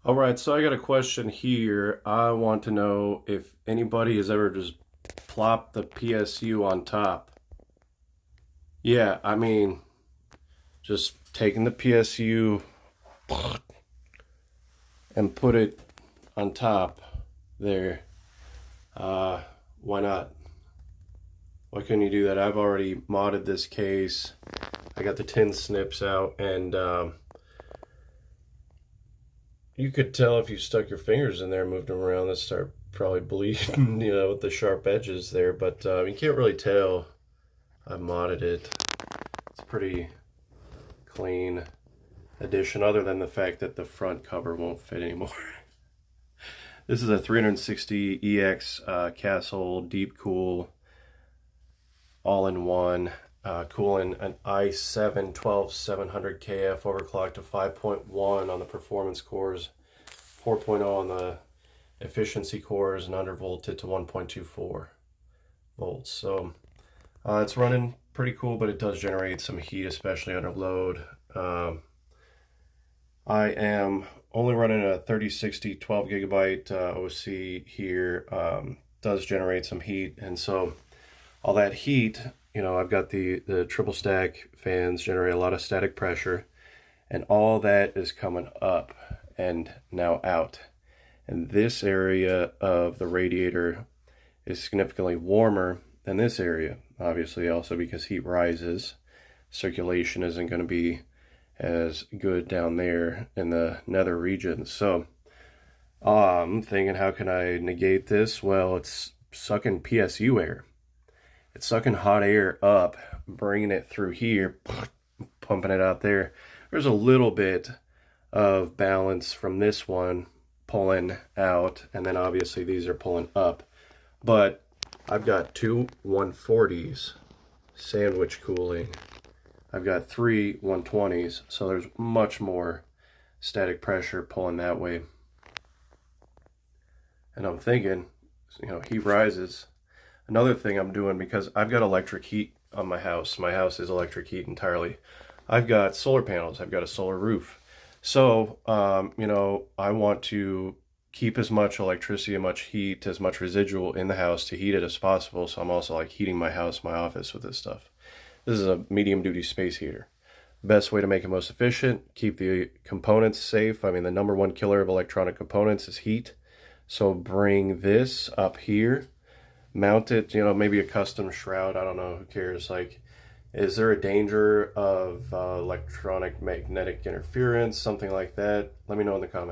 All right, so I got a question here. I want to know if anybody has ever just plopped the PSU on top. Yeah, I mean, just taking the PSU and put it on top there. Why not? Why couldn't you do that? I've already modded this case. I got the tin snips out, and you could tell if you stuck your fingers in there and moved them around, they'd start probably bleeding, with the sharp edges there. But you can't really tell. I modded it. It's pretty clean addition, other than the fact that the front cover won't fit anymore. This is a 360 EX Castle Deep Cool all-in-one, cooling an i7 12700 KF overclocked to 5.1 on the performance cores, 4.0 on the efficiency cores, and undervolted to 1.24 volts. So it's running pretty cool, but it does generate some heat, especially under load. I am only running a 3060 12 gigabyte OC here. Does generate some heat, and so all that heat, I've got the triple stack fans generate a lot of static pressure, and all that is coming up and now out. And this area of the radiator is significantly warmer than this area, obviously, also because heat rises. Circulation isn't going to be as good down there in the nether regions. So I'm thinking, how can I negate this? Well, it's sucking PSU air. It's sucking hot air up, bringing it through here, pumping it out there. There's a little bit of balance from this one pulling out, and then obviously these are pulling up. But I've got two 140s sandwich cooling. I've got three 120s, so there's much more static pressure pulling that way. And I'm thinking, heat rises. Another thing I'm doing, because I've got electric heat on my house is electric heat entirely. I've got solar panels, I've got a solar roof. So, I want to keep as much electricity, as much heat, as much residual in the house to heat it as possible. So I'm also like heating my house, my office with this stuff. This is a medium duty space heater. Best way to make it most efficient, keep the components safe. I mean, the number one killer of electronic components is heat. So bring this up here, mount it, maybe a custom shroud, I don't know, who cares? Like, is there a danger of electronic magnetic interference, something like that? Let me know in the comments.